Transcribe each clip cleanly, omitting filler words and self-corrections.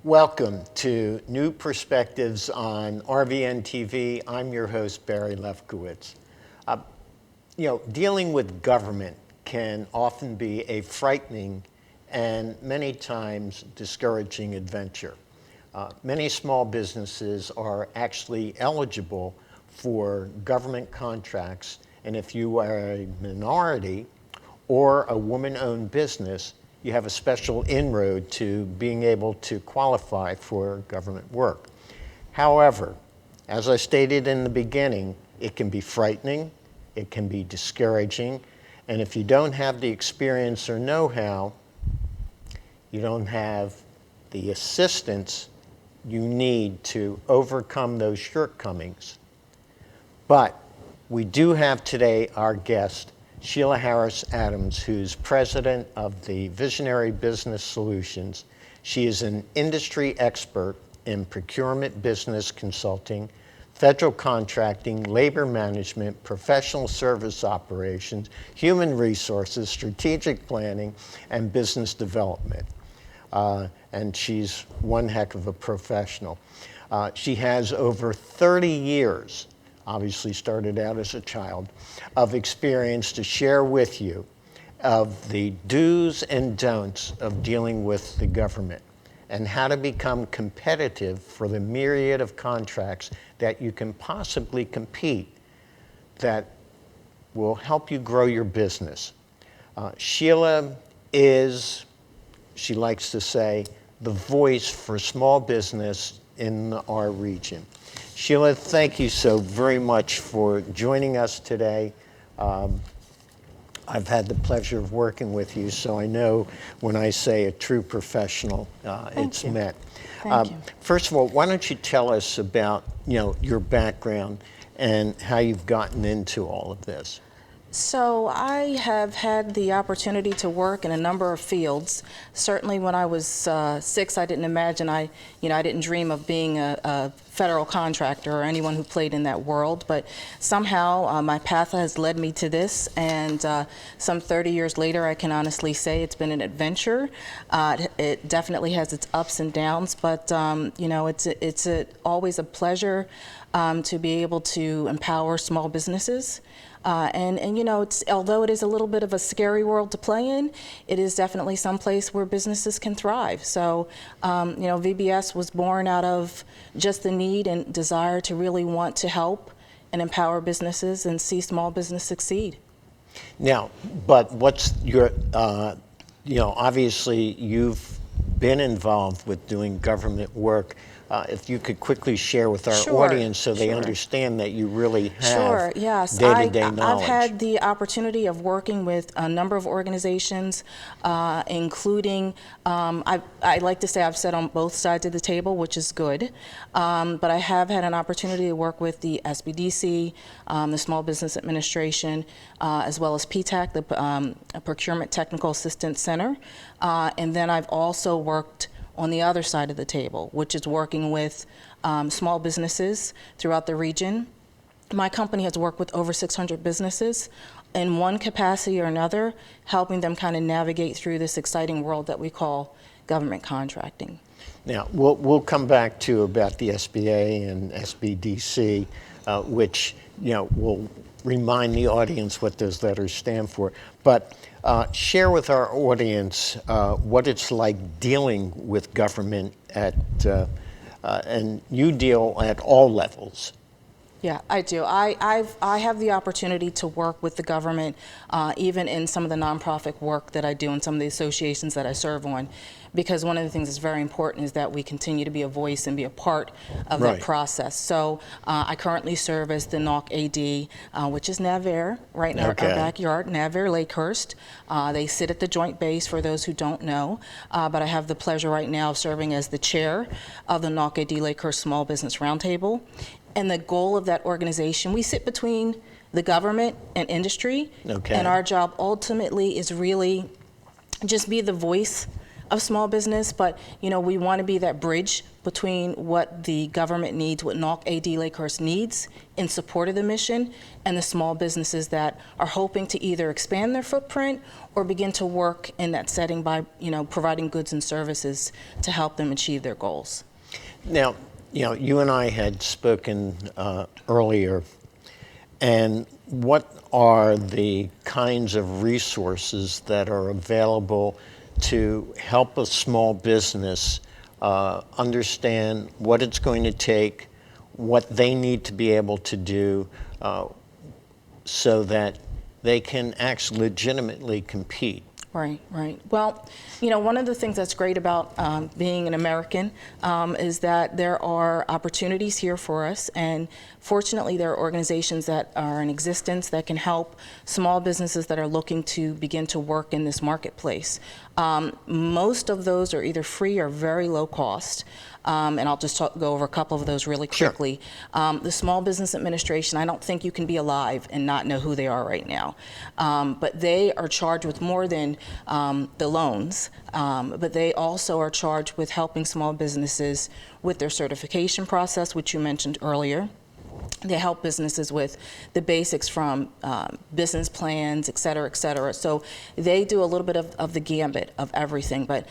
Welcome to New Perspectives on RVN TV. I'm your host, Barry Lefkowitz. Dealing with government can often be a frightening and many times discouraging adventure. Many small businesses are actually eligible for government contracts, and if you are a minority or a woman-owned business, you have a special inroad to being able to qualify for government work. However, as I stated in the beginning, it can be frightening, it can be discouraging, and if you don't have the experience or know-how, you don't have the assistance you need to overcome those shortcomings. But we do have today our guest, Sheila Harris-Adams, who's president of the Visionary Business Solutions. She is an industry expert in procurement business consulting, federal contracting, labor management, professional service operations, human resources, strategic planning, and business development. And she's one heck of a professional. She has over 30 years, obviously started out as a child, of experience to share with you of the do's and don'ts of dealing with the government and how to become competitive for the myriad of contracts that you can possibly compete that will help you grow your business. Sheila is, she likes to say, the voice for small business in our region. Sheila, thank you so very much for joining us today. I've had the pleasure of working with you, so I know when I say a true professional, it's met. Thank you. First of all, why don't you tell us about your background and how you've gotten into all of this? So I have had the opportunity to work in a number of fields. Certainly when I was 6, I didn't imagine, I didn't dream of being a federal contractor or anyone who played in that world, but somehow my path has led me to this, and some 30 years later, I can honestly say it's been an adventure. It definitely has its ups and downs, but it's always a pleasure to be able to empower small businesses. It's, although it is a little bit of a scary world to play in, it is definitely some place where businesses can thrive. So, VBS was born out of just the need and desire to really want to help and empower businesses and see small business succeed. Now, but what's your, obviously you've been involved with doing government work. If you could quickly share with our audience so they understand that you really have day-to-day knowledge. I've had the opportunity of working with a number of organizations, including, I like to say I've sat on both sides of the table, which is good, but I have had an opportunity to work with the SBDC, the Small Business Administration, as well as PTAC, the Procurement Technical Assistance Center, and then I've also worked on the other side of the table, which is working with small businesses throughout the region. My company has worked with over 600 businesses in one capacity or another, helping them kind of navigate through this exciting world that we call government contracting. Now, we'll come back to about the SBA and SBDC, which will remind the audience what those letters stand for. But share with our audience what it's like dealing with government and you deal at all levels. Yeah, I do. I have the opportunity to work with the government, even in some of the nonprofit work that I do and some of the associations that I serve on, because one of the things that's very important is that we continue to be a voice and be a part of that process. So I currently serve as the NOC AD, which is NAVAIR, right in our backyard, NAVAIR Lakehurst. They sit at the Joint Base, for those who don't know, but I have the pleasure right now of serving as the chair of the NOC AD Lakehurst Small Business Roundtable. And the goal of that organization, we sit between the government and industry. Okay. And our job ultimately is really just be the voice of small business, but we want to be that bridge between what the government needs, what NALC AD Lakehurst needs in support of the mission, and the small businesses that are hoping to either expand their footprint or begin to work in that setting by providing goods and services to help them achieve their goals. Now, you and I had spoken earlier, and what are the kinds of resources that are available to help a small business understand what it's going to take, what they need to be able to do so that they can actually legitimately compete? Right, right. Well, one of the things that's great about being an American is that there are opportunities here for us, and fortunately there are organizations that are in existence that can help small businesses that are looking to begin to work in this marketplace. Most of those are either free or very low cost. And I'll just go over a couple of those really quickly. Sure. The Small Business Administration, I don't think you can be alive and not know who they are right now. But they are charged with more than the loans, but they also are charged with helping small businesses with their certification process, which you mentioned earlier. They help businesses with the basics from business plans, et cetera, et cetera. So they do a little bit of the gambit of everything, but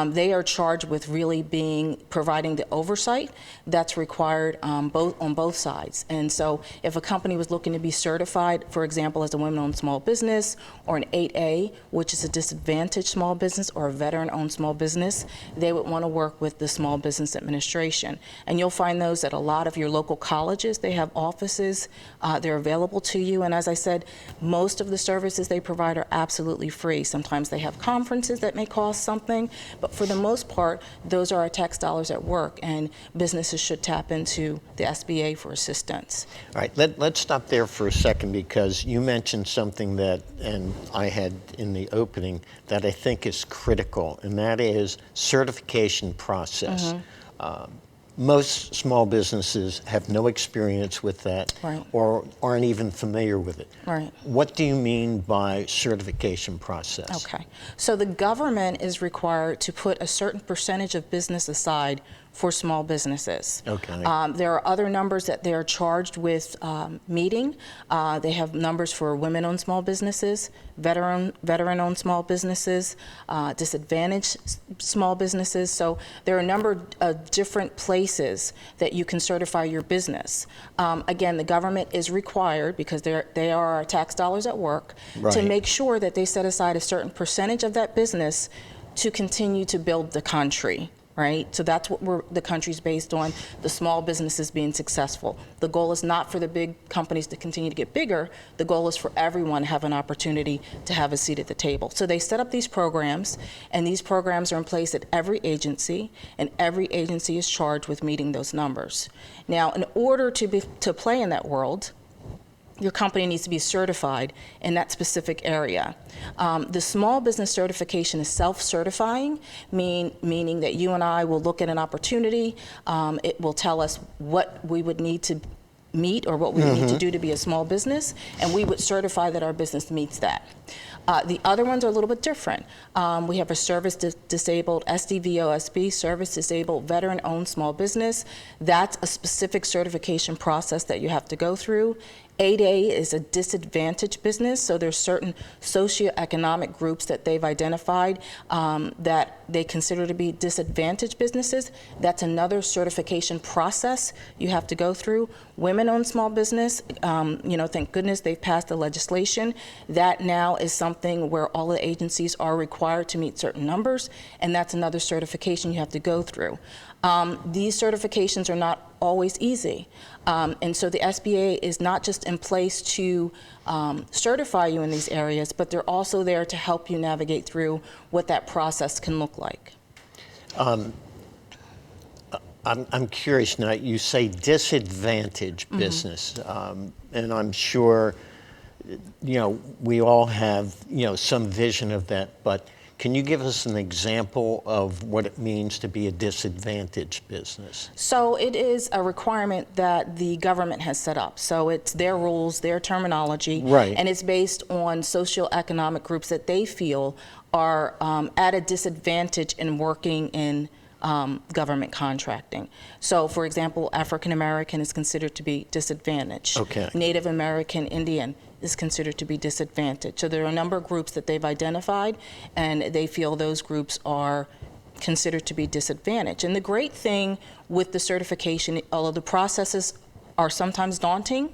they are charged with really providing the oversight that's required on both sides. And so if a company was looking to be certified, for example, as a women-owned small business or an 8A, which is a disadvantaged small business, or a veteran-owned small business, they would want to work with the Small Business Administration. And you'll find those at a lot of your local colleges. They have offices, they're available to you, and as I said, most of the services they provide are absolutely free. Sometimes they have conferences that may cost something, but for the most part, those are our tax dollars at work, and businesses should tap into the SBA for assistance. All right, let's stop there for a second, because you mentioned something that, and I had in the opening, that I think is critical, and that is certification process. Mm-hmm. Most small businesses have no experience with that, right, or aren't even familiar with it. Right. What do you mean by certification process? Okay. So the government is required to put a certain percentage of business aside for small businesses. Okay. There are other numbers that they're charged with meeting. They have numbers for women-owned small businesses, veteran-owned small businesses, disadvantaged small businesses. So there are a number of different places that you can certify your business. Again, the government is required, because they are our tax dollars at work, right, to make sure that they set aside a certain percentage of that business to continue to build the country. Right? So that's what the country's based on, the small businesses being successful. The goal is not for the big companies to continue to get bigger. The goal is for everyone to have an opportunity to have a seat at the table. So they set up these programs, and these programs are in place at every agency, and every agency is charged with meeting those numbers. Now, in order to play in that world, your company needs to be certified in that specific area. The small business certification is self-certifying, meaning that you and I will look at an opportunity. It will tell us what we would need to meet, or what we need to do to be a small business, and we would certify that our business meets that. The other ones are a little bit different. We have a service-disabled SDVOSB, service-disabled veteran-owned small business. That's a specific certification process that you have to go through. 8A is a disadvantaged business, so there's certain socioeconomic groups that they've identified that they consider to be disadvantaged businesses. That's another certification process you have to go through. Women-owned small business, thank goodness they've passed the legislation. That now is something where all the agencies are required to meet certain numbers, and that's another certification you have to go through. These certifications are not always easy. And so the SBA is not just in place to certify you in these areas, but they're also there to help you navigate through what that process can look like. I'm curious now, you say disadvantaged business, and I'm sure, we all have, some vision of that, but Can you give us an example of what it means to be a disadvantaged business? So it is a requirement that the government has set up. So it's their rules, their terminology, Right. and it's based on socioeconomic groups that they feel are at a disadvantage in working in government contracting. So, for example, African American is considered to be disadvantaged. Okay. Native American Indian is considered to be disadvantaged. So there are a number of groups that they've identified, and they feel those groups are considered to be disadvantaged. And the great thing with the certification, although the processes are sometimes daunting,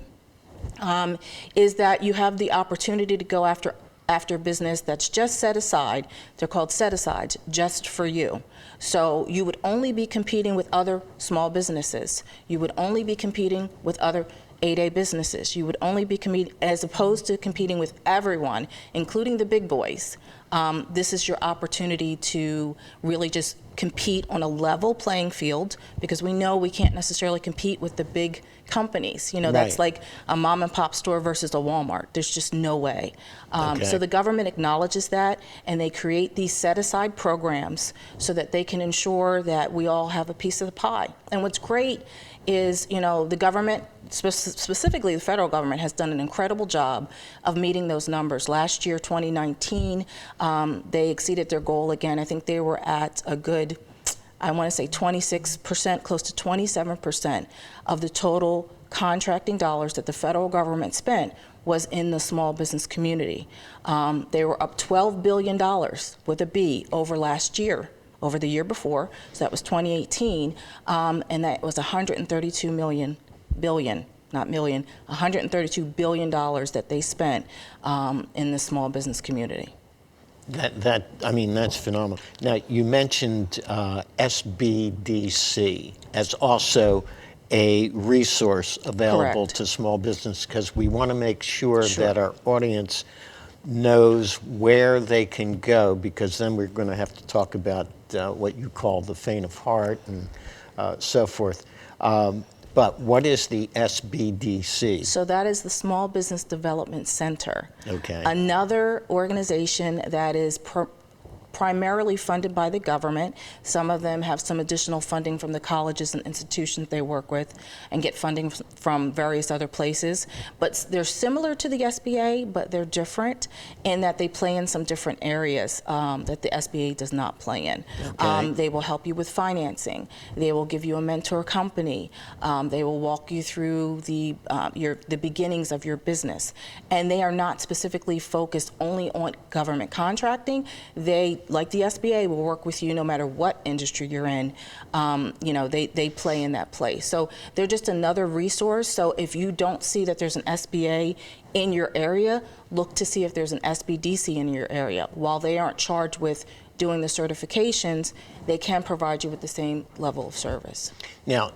is that you have the opportunity to go after business that's just set aside. They're called set-asides, just for you. So you would only be competing with other small businesses. You would only be competing with other 8A businesses. You would only be competing, as opposed to competing with everyone, including the big boys. This is your opportunity to really just compete on a level playing field, because we know we can't necessarily compete with the big companies. You know, that's Right. like a mom and pop store versus a Walmart. There's just no way. Okay. So the government acknowledges that, and they create these set-aside programs so that they can ensure that we all have a piece of the pie. And what's great is, you know, the government, specifically the federal government, has done an incredible job of meeting those numbers. Last year, 2019, they exceeded their goal again. I think they were at a good, I want to say 26%, close to 27% of the total contracting dollars that the federal government spent was in the small business community. They were up $12 billion with a B over last year, over the year before, so that was 2018, and that was $132 billion that they spent in the small business community. I mean, that's phenomenal. Now, you mentioned SBDC as also a resource available Correct. to small business, because we want to make sure that our audience knows where they can go, because then we're going to have to talk about what you call the faint of heart and so forth. But what is the SBDC? So that is the Small Business Development Center. Okay. Another organization that is primarily funded by the government. Some of them have some additional funding from the colleges and institutions they work with, and get funding from various other places. But they're similar to the SBA, but they're different in that they play in some different areas that the SBA does not play in. Okay. They will help you with financing. They will give you a mentor company. They will walk you through the beginnings of your business. And they are not specifically focused only on government contracting. They, like the SBA, will work with you no matter what industry you're in. You know, they play in that place. So they're just another resource. So if you don't see that there's an SBA in your area, look to see if there's an SBDC in your area. While they aren't charged with doing the certifications, they can provide you with the same level of service. Now,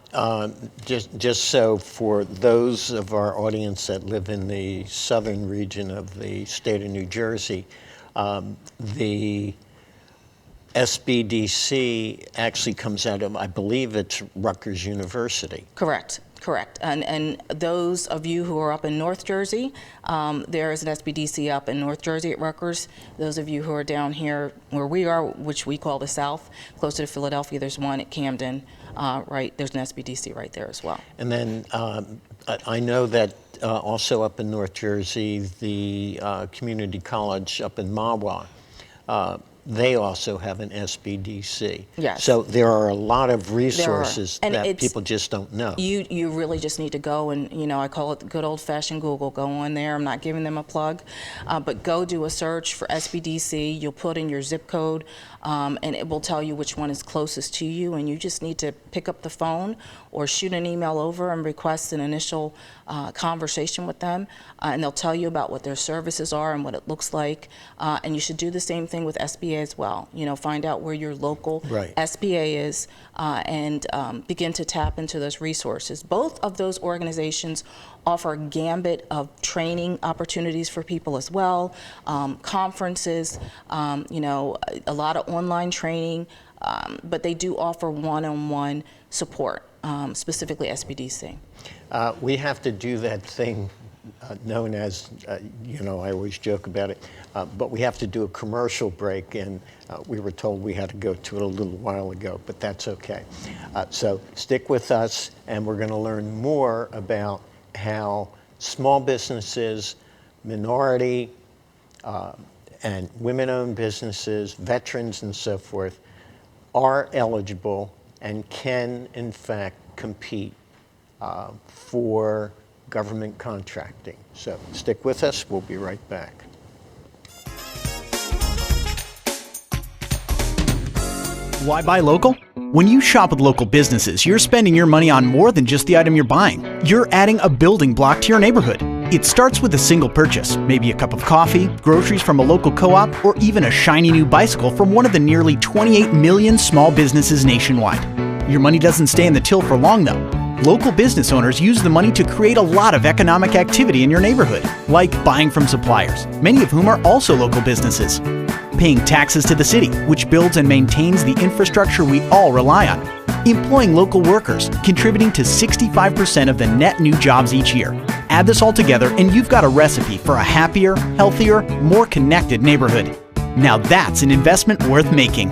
just so for those of our audience that live in the southern region of the state of New Jersey, the SBDC actually comes out of, I believe it's Rutgers University. Correct. And those of you who are up in North Jersey, there is an SBDC up in North Jersey at Rutgers. Those of you who are down here where we are, which we call the South, closer to Philadelphia, there's one at Camden, right? There's an SBDC right there as well. And then I know that also up in North Jersey, the community college up in Mahwah, they also have an SBDC. Yes. So there are a lot of resources And that people just don't know. You really just need to go and, you know, I call it the good old-fashioned Google. Go on there. I'm not giving them a plug, but go do a search for SBDC. You'll put in your zip code, and it will tell you which one is closest to you, and you just need to pick up the phone or shoot an email over and request an initial conversation with them, and they'll tell you about what their services are and what it looks like. And you should do the same thing with SBA as well. You know, find out where your local Right. SBA is, and begin to tap into those resources. Both of those organizations offer a gambit of training opportunities for people as well, conferences, you know, a lot of online training, but they do offer one-on-one support, specifically SBDC. We have to do that thing known as, I always joke about it, but we have to do a commercial break, and we were told we had to go to it a little while ago, but that's okay. So stick with us, and we're going to learn more about how small businesses, minority and women-owned businesses, veterans and so forth, are eligible and can, in fact, compete for government contracting. So stick with us. We'll be right back. Why buy local? When you shop with local businesses, you're spending your money on more than just the item you're buying. You're adding a building block to your neighborhood. It starts with a single purchase, maybe a cup of coffee, groceries from a local co-op, or even a shiny new bicycle from one of the nearly 28 million small businesses nationwide. Your money doesn't stay in the till for long though. Local business owners use the money to create a lot of economic activity in your neighborhood, like buying from suppliers, many of whom are also local businesses, paying taxes to the city, which builds and maintains the infrastructure we all rely on, employing local workers, contributing to 65% of the net new jobs each year. Add this all together and you've got a recipe for a happier, healthier, more connected neighborhood. Now that's an investment worth making.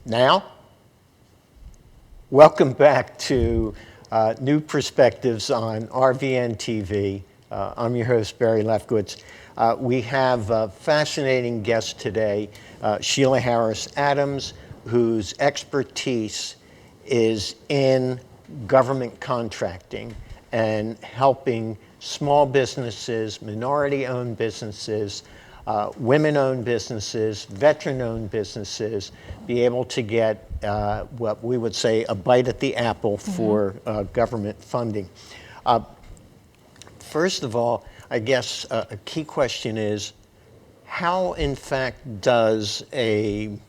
Now, welcome back to New Perspectives on RVN TV. I'm your host, Barry Lefkowitz. We have a fascinating guest today, Sheila Harris-Adams, whose expertise is in government contracting and helping small businesses, minority-owned businesses, women-owned businesses, veteran-owned businesses be able to get what we would say a bite at the apple for government funding. First of all, I guess a key question is, how in fact does a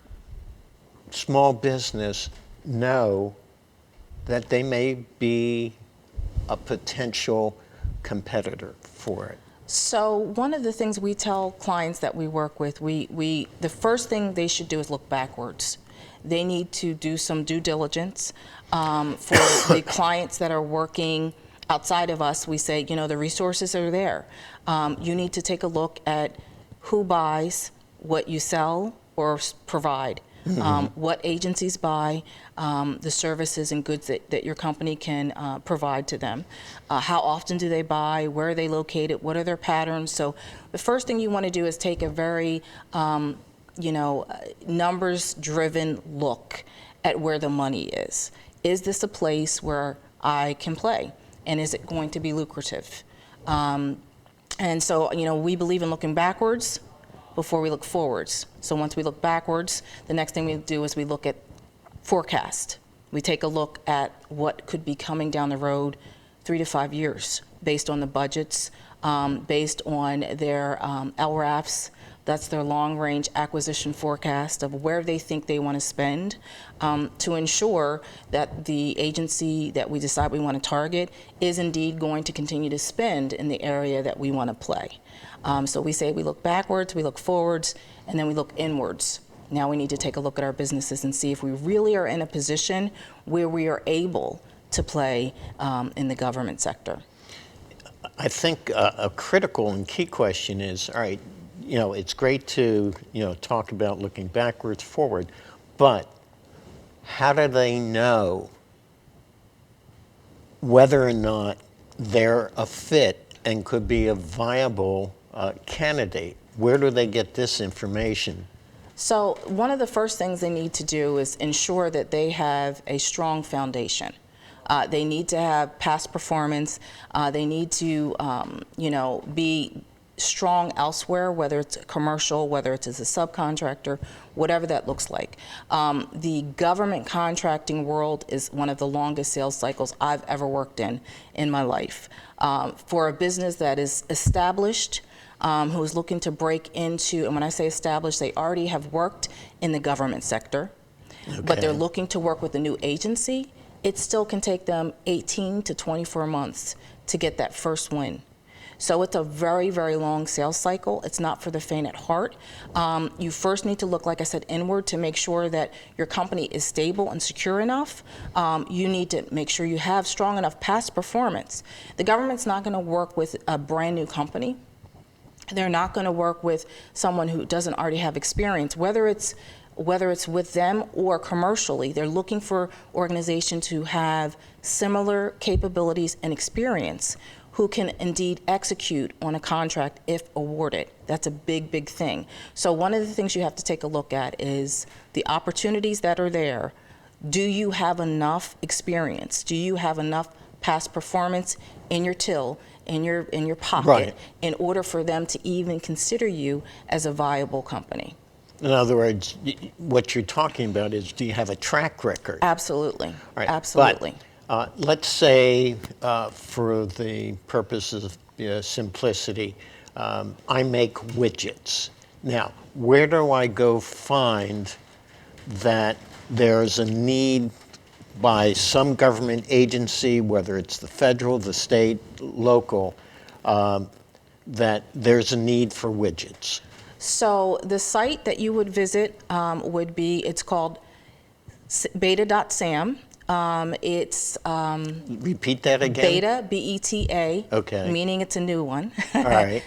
small business know that they may be a potential competitor for it? So one of the things we tell clients that we work with, the first thing they should do is look backwards. They need to do some due diligence. For the clients that are working outside of us, we say, the resources are there. You need to take a look at who buys what you sell or provide. What agencies buy the services and goods that your company can provide to them. How often do they buy? Where are they located? What are their patterns? So the first thing you want to do is take a very numbers-driven look at where the money is. Is this a place where I can play? And is it going to be lucrative? And so, we believe in looking backwards before we look forwards. So once we look backwards, the next thing we do is we look at forecast. We take a look at what could be coming down the road 3 to 5 years based on the budgets, based on their LRAFs. That's their long-range acquisition forecast of where they think they want to spend to ensure that the agency that we decide we want to target is indeed going to continue to spend in the area that we want to play. So we say we look backwards, we look forwards, and then we look inwards. Now we need to take a look at our businesses and see if we really are in a position where we are able to play in the government sector. I think a critical and key question is, all right, it's great to, talk about looking backwards, forward, but how do they know whether or not they're a fit and could be a viable candidate? Where do they get this information? So one of the first things they need to do is ensure that they have a strong foundation. They need to have past performance. They need to, be strong elsewhere, whether it's commercial, whether it's as a subcontractor, whatever that looks like. The government contracting world is one of the longest sales cycles I've ever worked in my life. For a business that is established, who is looking to break into, and when I say established, they already have worked in the government sector, but they're looking to work with a new agency, it still can take them 18 to 24 months to get that first win. So it's a very, very long sales cycle. It's not for the faint at heart. You first need to look, like I said, inward to make sure that your company is stable and secure enough. You need to make sure you have strong enough past performance. The government's not going to work with a brand new company. They're not going to work with someone who doesn't already have experience, whether it's with them or commercially. They're looking for organizations who have similar capabilities and experience, who can indeed execute on a contract if awarded. That's a big, big thing. So one of the things you have to take a look at is the opportunities that are there. Do you have enough experience? Do you have enough past performance in your till, in your pocket, in order for them to even consider you as a viable company? In other words, what you're talking about is, do you have a track record? Absolutely. Right. Absolutely. But, let's say, for the purposes of simplicity, I make widgets. Now, where do I go find that there's a need by some government agency, whether it's the federal, the state, local, that there's a need for widgets? So the site that you would visit would be, it's called beta.sam. It's Repeat that again. Beta, B-E-T-A, okay, meaning it's a new one, all right.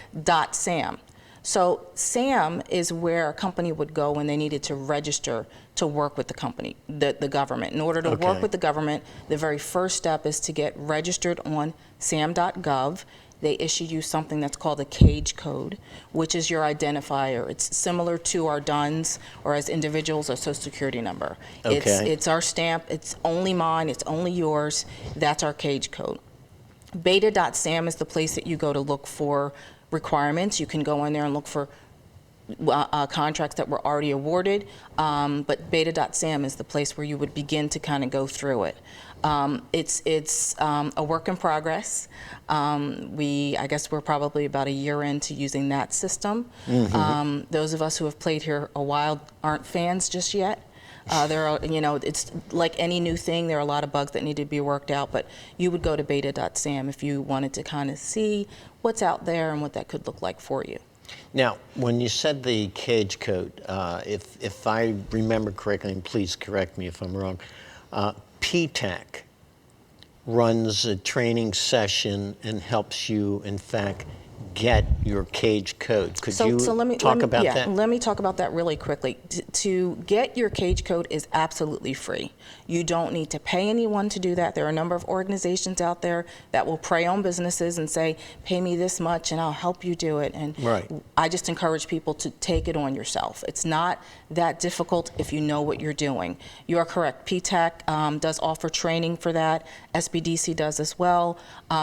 .sam. So SAM is where a company would go when they needed to register to work with the company, the government. In order to work with the government, the very first step is to get registered on sam.gov. They issue you something that's called a CAGE code, which is your identifier. It's similar to our DUNS, or as individuals, our social security number. It's our stamp. It's only mine. It's only yours. That's our CAGE code. Beta.sam is the place that you go to look for requirements. You can go in there and look for contracts that were already awarded, but beta.sam is the place where you would begin to kind of go through it. It's a work in progress. I guess we're probably about a year into using that system. Mm-hmm. Those of us who have played here a while aren't fans just yet. There are, it's like any new thing, there are a lot of bugs that need to be worked out, but you would go to beta.sam if you wanted to kind of see what's out there and what that could look like for you. Now, when you said the CAGE code, if I remember correctly, and please correct me if I'm wrong, PTAC runs a training session and helps you, in fact, get your CAGE code. Could you talk about that? Let me talk about that really quickly. To get your CAGE code is absolutely free. You don't need to pay anyone to do that. There are a number of organizations out there that will prey on businesses and say, pay me this much and I'll help you do it. And I just encourage people to take it on yourself. It's not that difficult if you know what you're doing. You are correct. PTAC does offer training for that. SBDC does as well.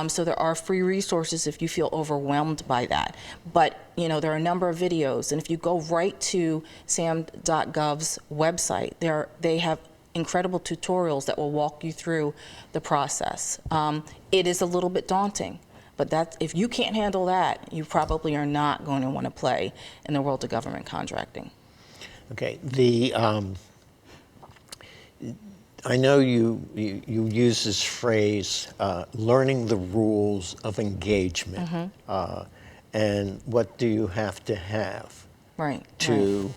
So there are free resources if you feel overwhelmed by that. But there are a number of videos, and if you go right to sam.gov's website, they have incredible tutorials that will walk you through the process. It is a little bit daunting, but if you can't handle that, you probably are not going to want to play in the world of government contracting. Okay. I know you use this phrase, learning the rules of engagement. Mm-hmm. And what do you have to have to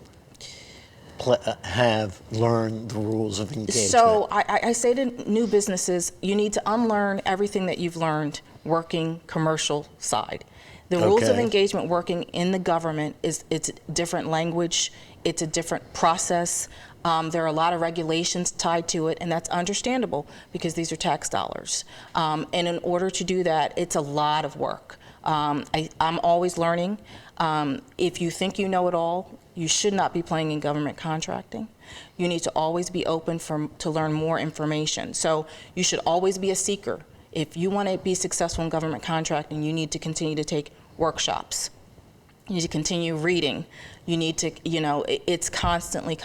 have learned the rules of engagement? So I say to new businesses, you need to unlearn everything that you've learned working commercial side. The rules of engagement working in the government it's a different language, it's a different process. There are a lot of regulations tied to it, and that's understandable because these are tax dollars. And in order to do that, it's a lot of work. I'm always learning. If you think you know it all, you should not be playing in government contracting. You need to always be open to learn more information. So you should always be a seeker. If you want to be successful in government contracting, you need to continue to take workshops. You need to continue reading. You need to, it's constantly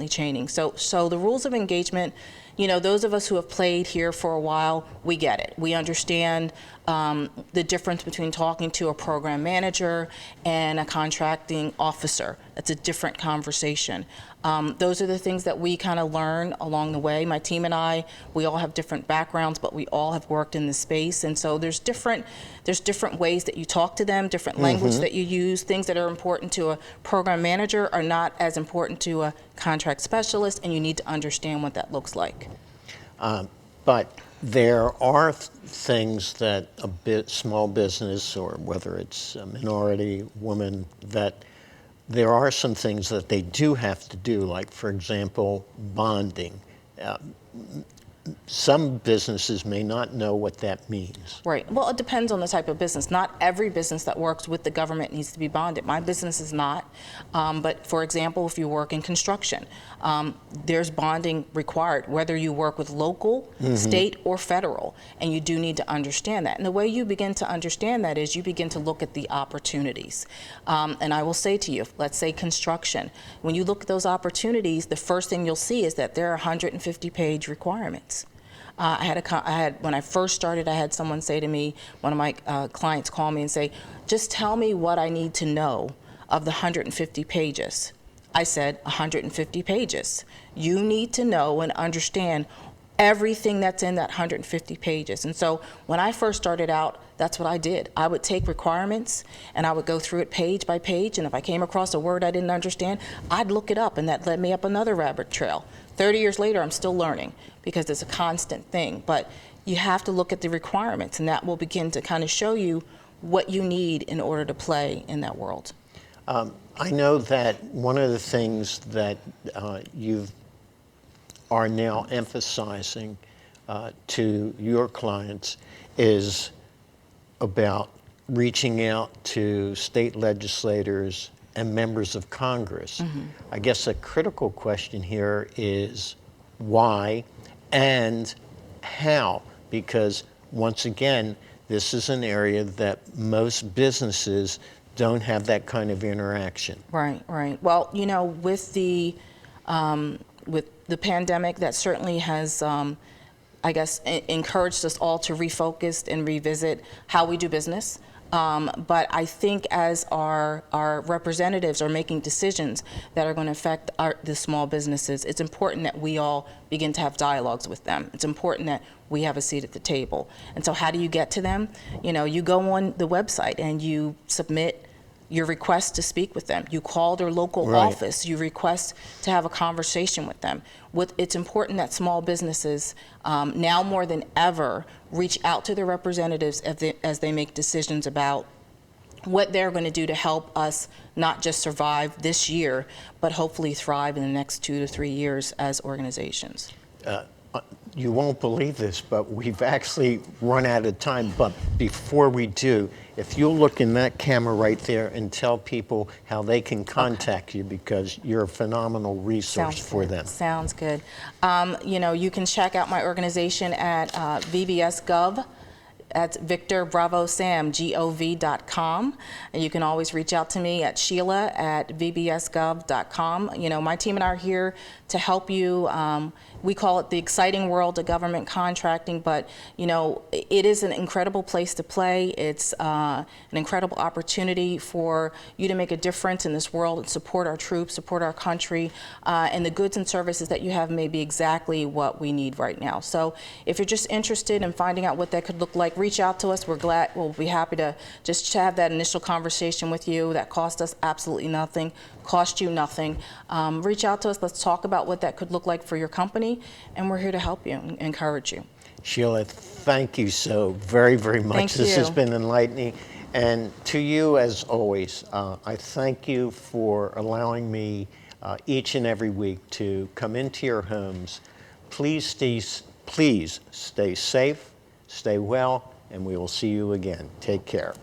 changing. So the rules of engagement, those of us who have played here for a while, we get it. We understand the difference between talking to a program manager and a contracting officer. That's a different conversation. Those are the things that we kind of learn along the way. My team and I, we all have different backgrounds, but we all have worked in this space. And so there's different ways that you talk to them, different language that you use. Things that are important to a program manager are not as important to a contract specialist, and you need to understand what that looks like. But there are things that small business, or whether it's a minority, woman, that there are some things that they do have to do, like, for example, bonding. Some businesses may not know what that means. Right. Well, it depends on the type of business. Not every business that works with the government needs to be bonded. My business is not. But for example, if you work in construction, there's bonding required, whether you work with local, state, or federal. And you do need to understand that. And the way you begin to understand that is you begin to look at the opportunities. And I will say to you, let's say construction. When you look at those opportunities, the first thing you'll see is that there are 150-page requirements. When I first started, I had someone say to me, one of my clients call me and say, just tell me what I need to know of the 150 pages. I said, 150 pages. You need to know and understand everything that's in that 150 pages. And so when I first started out, that's what I did. I would take requirements and I would go through it page by page, and if I came across a word I didn't understand, I'd look it up, and that led me up another rabbit trail. 30 years later, I'm still learning because it's a constant thing. But you have to look at the requirements, and that will begin to kind of show you what you need in order to play in that world. I know that one of the things that you are now emphasizing to your clients is about reaching out to state legislators and members of Congress. I guess a critical question here is why and how, because once again, this is an area that most businesses don't have that kind of interaction. Right, right. Well, with the pandemic, that certainly has, I guess, encouraged us all to refocus and revisit how we do business. But I think as our representatives are making decisions that are going to affect the small businesses, it's important that we all begin to have dialogues with them. It's important that we have a seat at the table. And so how do you get to them? You go on the website and you submit your request to speak with them. You call their local office. You request to have a conversation with them. It's important that small businesses, now more than ever, reach out to their representatives as they make decisions about what they're going to do to help us not just survive this year, but hopefully thrive in the next 2 to 3 years as organizations. You won't believe this, but we've actually run out of time. But before we do, if you'll look in that camera right there and tell people how they can contact you, because you're a phenomenal resource for them. Sounds good. You can check out my organization at VBS.gov. That's Victor Bravo Sam, gov.com. And you can always reach out to me at Sheila at vbsgov.com. My team and I are here to help you. We call it the exciting world of government contracting, but it is an incredible place to play. It's an incredible opportunity for you to make a difference in this world and support our troops, support our country, and the goods and services that you have may be exactly what we need right now. So if you're just interested in finding out what that could look like, reach out to us. We'll be happy to just have that initial conversation with you. That costs us absolutely nothing, cost you nothing. Reach out to us. Let's talk about what that could look like for your company, and we're here to help you and encourage you. Sheila, thank you so very, very much. Thank This you. has been enlightening. And to you, as always, I thank you for allowing me each and every week to come into your homes. Please stay safe, stay well, and we will see you again. Take care.